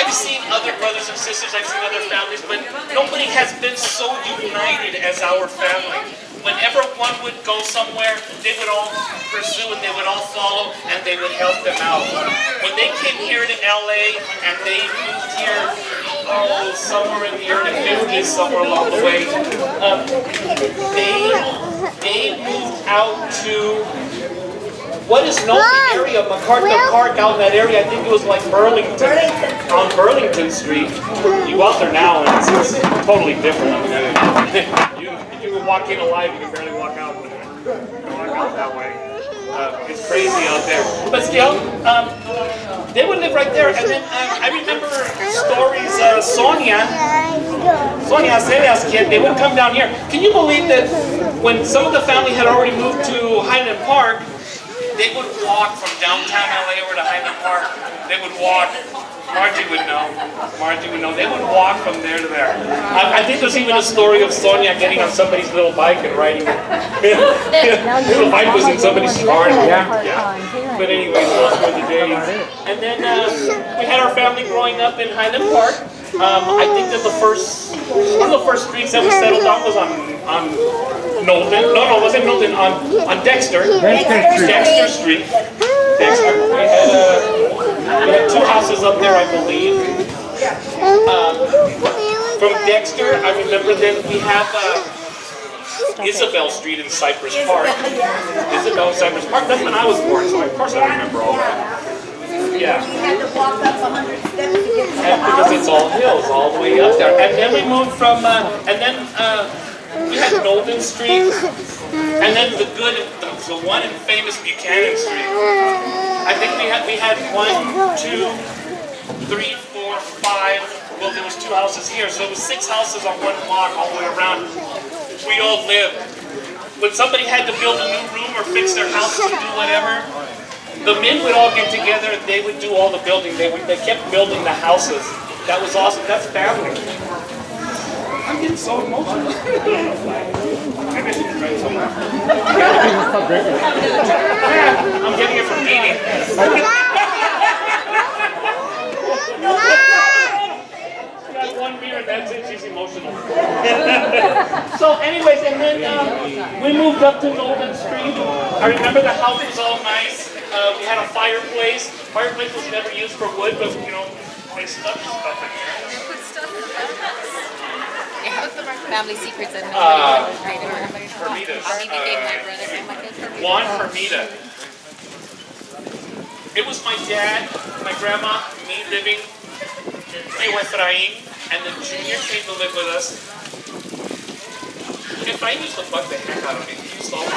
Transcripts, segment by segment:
I've seen other brothers and sisters, I've seen other families, but nobody has been so united as our family. Whenever one would go somewhere, they would all pursue and they would all follow and they would help them out. When they came here to LA and they moved here, somewhere in the early 50s, somewhere along the way, they moved out to what is known the area, MacArthur Park, out in that area. I think it was like Burlington, on Burlington Street. You go out there now and it's totally different. I mean, you can walk in alive, you can barely walk out that way. It's crazy out there. But still, they would live right there. And then I remember stories, Sonia Celia's kid, they would come down here. Can you believe that when some of the family had already moved to Highland Park, they would walk from downtown LA over to Highland Park. They would walk. Margie would know. They would walk from there to there. I think there's even a story of Sonia getting on somebody's little bike and riding it. The little bike was in somebody's car. Yeah. But anyway, those were the days. And then we had our family growing up in Highland Park. I think that one of the first streets that we settled on was on Knowlton. No, it wasn't Knowlton. On Dexter. Dexter Street. Dexter. We had two houses up there, I believe. From Dexter, I remember then we have Isabel Street in Cypress Park. Isabel in Cypress Park. That's when I was born, so of course I remember all that. Yeah. You had to walk up 100 steps to get to the house. Because it's all hills, all the way up there. And then we moved from, we had Knowlton Street, and then the one and famous Buchanan Street. I think we had 1, 2, 3, 4, 5. Well, there was 2 houses here, so it was 6 houses on one block all the way around. We all lived. When somebody had to build a new room or fix their house or do whatever, the men would all get together and they would do all the building. They kept building the houses. That was awesome. That's family. I'm getting so emotional. Maybe I should try it somewhere. I'm getting it from Dini. Got one beer and that's it. She's emotional. So anyways, and then we moved up to Knowlton Street. I remember the house was all nice. We had a fireplace. Fireplace was never used for wood, but they stuck stuff in there. What's the family secrets that nobody knows? Hermida. He became my brother and my cousin. Juan Hermida. It was my dad, my grandma, me living, Efrain, and then Junior came to live with us. Efrain used to bug the heck out of me. He used to always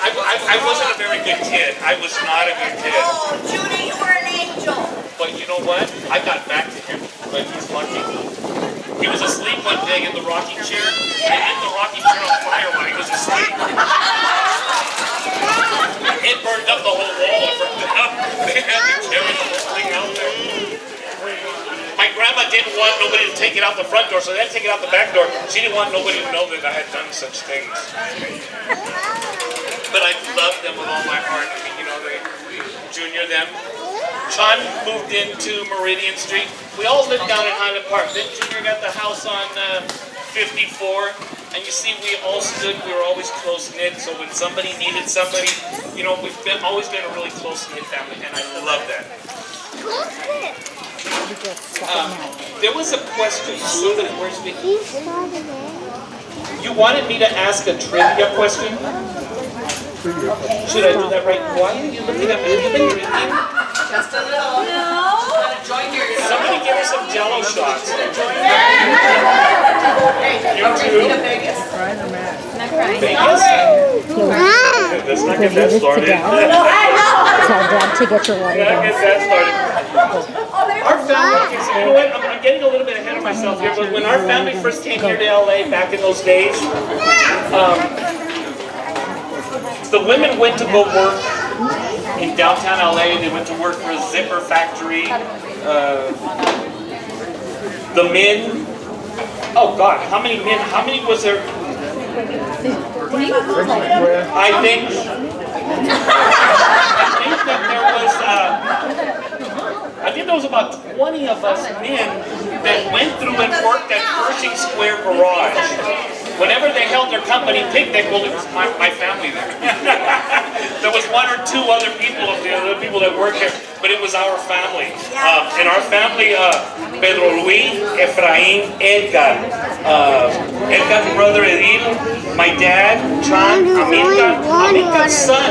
I wasn't a very good kid. I was not a good kid. Oh, Juni, you were an angel. But you know what? I got back to him. But he's lucky. He was asleep one day in the rocking chair. They lit the rocking chair on fire while he was asleep. It burned up the whole wall. It burned up. They had to carry the whole thing out there. My grandma didn't want nobody to take it out the front door, so they had to take it out the back door. She didn't want nobody to know that I had done such things. But I loved them with all my heart. I mean, Junior, them. Sean moved into Meridian Street. We all lived down in Highland Park. Then Junior got the house on 54. And you see, we all stood, we were always close-knit. So when somebody needed somebody, we've always been a really close-knit family. And I love that. There was a question. You wanted me to ask a trivia question? Should I do that right? Why are you looking at me? Have you been drinking? Just a little. No. Somebody give her some Jello shots. Hey, You too. Vegas. Not crying. Vegas? Let's not get that started. Tell Dad to get your water Let's not down. get that started. Our family, you know what? I'm getting a little bit ahead of myself here, but when our family first came here to LA back in those days, the women went to go work in downtown LA. They went to work for a zipper factory. The men, oh God, how many was there? I think that there was, I there was about 20 of us men that went through and worked at Pershing Square Garage. Whenever they held their company picnic, well, it was my family there. There was one or two other people of the other people that worked there, but it was our family. And our family, Pedro Luis, Efraín, Edgar, Edgar's brother Edil, my dad, John, Amilcar's son,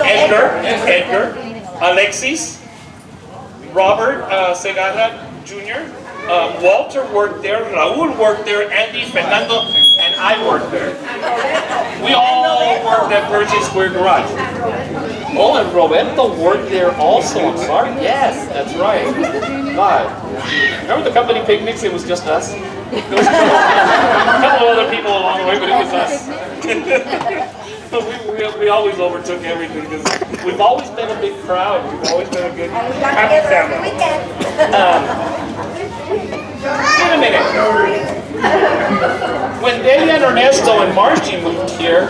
Edgar, Alexis, Robert Segarra Jr., Walter worked there, Raúl worked there, Andy, Fernando, and I worked there. We all worked at Pershing Square Garage. Oh, and Roberto worked there also, I'm sorry. Yes, that's right. God. Remember the company picnics? It was just us. There was a couple of other people along the way, but it was us. we always overtook everything because we've always been a big crowd. We've always been a good happy family. Wait a minute. When Delia and Ernesto and Margie moved here,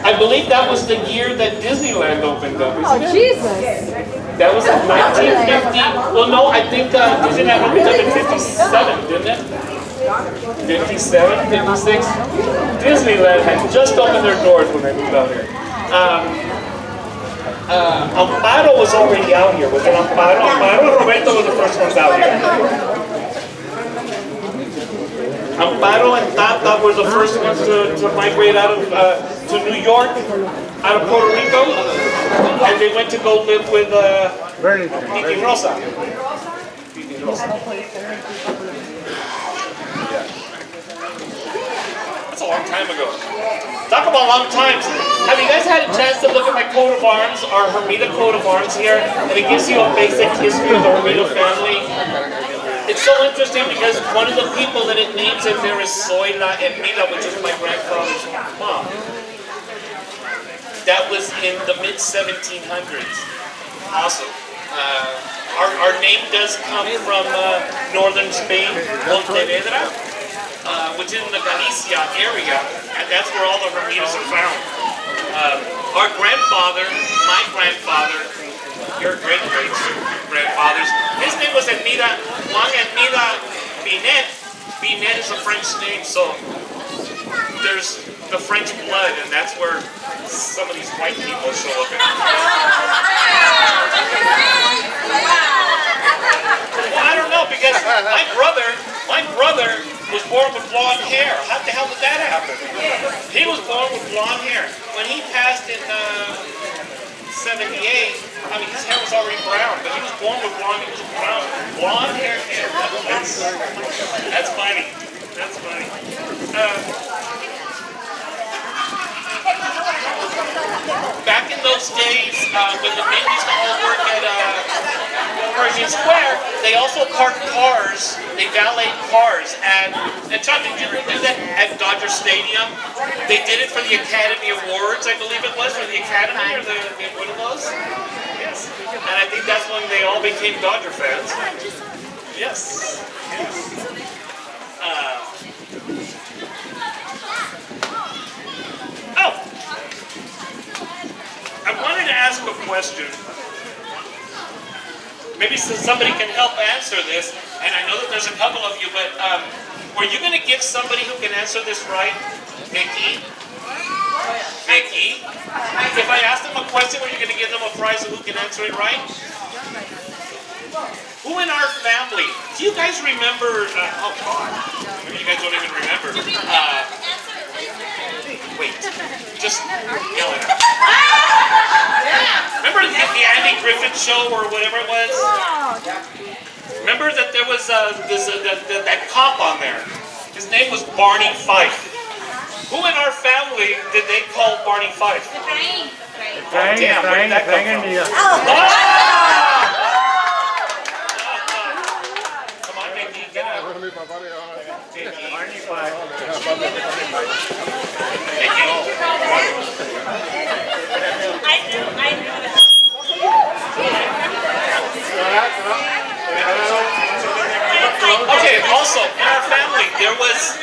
I believe that was the year that Disneyland opened up, isn't it? Jesus. That was in 1950. Well, no, I think Disneyland opened up in 57, didn't it? 57, 56. Disneyland had just opened their doors when they moved out here. Amparo was already out here. Was it Amparo? Amparo and Roberto were the first ones out here. Amparo and Tata were the first ones to migrate out of to New York, out of Puerto Rico, and they went to go live with Titi Rosa. Titi Rosa. That's a long time ago. Talk about long times. Have you guys had a chance to look at my coat of arms, our Hermida coat of arms here? And it gives you a basic history of the Hermida family. It's so interesting because one of the people that it names in there is Zoila Hermida, which is my grandfather's mom. That was in the mid-1700s. Awesome. Our name does come from northern Spain, Pontevedra, which is in the Galicia area, and that's where all the Hermidas are found. Our grandfather, my grandfather, your great-great-grandfathers, his name was Hermida, Juan Hermida Binet. Binet is a French name, so there's the French blood, and that's where some of these white people show up in. Well, I don't know, because my brother was born with blonde hair. How the hell did that happen? He was born with blonde hair. When he passed in 78, I mean, his hair was already brown, but he was born with blonde, he was brown. Blonde hair. That's funny. That's funny. Back in those days, when the men used to all work at Pershing Square, they also parked cars, they valet cars and Chuck, did you ever do that at Dodger Stadium? They did it for the Academy Awards, I believe it was, for the Academy, or one of those? Yes. And I think that's when they all became Dodger fans. Yes. I wanted to ask a question. Maybe somebody can help answer this, and I know that there's a couple of you, but were you going to give somebody who can answer this right? Vicky? Vicky? If I asked them a question, were you going to give them a prize of who can answer it right? Who in our family? Do you guys remember? Oh God, maybe you guys don't even remember. Wait, just yell it out. Remember the Andy Griffith show or whatever it was? Remember that there was that cop on there. His name was Barney Fife. Who in our family did they call Barney Fife? Oh, damn, where did that come from? Come on, Vicky, get out. Vicky. Barney Fife. Okay, also, in our family, there was,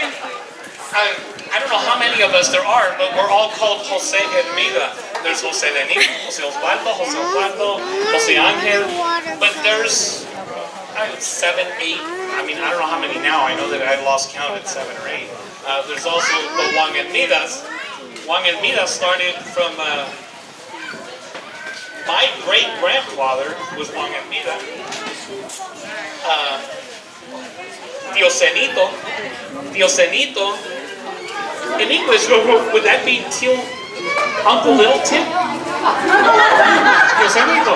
I don't know how many of us there are, but we're all called Jose Hermida. There's Jose Benito, Jose Osvaldo, Jose Osvaldo, Jose Angel. But there's 7, 8. I mean, I don't know how many now. I know that I lost count at 7 or 8. There's also the Juan Hermidas. Juan Hermida started from my great-grandfather was Juan Hermida. Tío Cenito. In English, would that be Uncle Little Tim? Tío Cenito.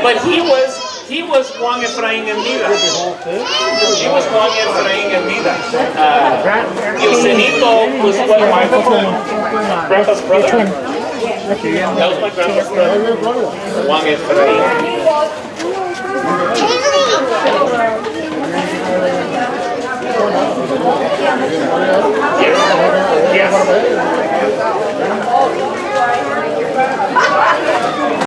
But he was Juan Efraín Hermida. He was Juan Efraín Hermida. Tío Cenito was what, my grandpa's brother? That was my grandpa's brother. Juan Efraín. Yes.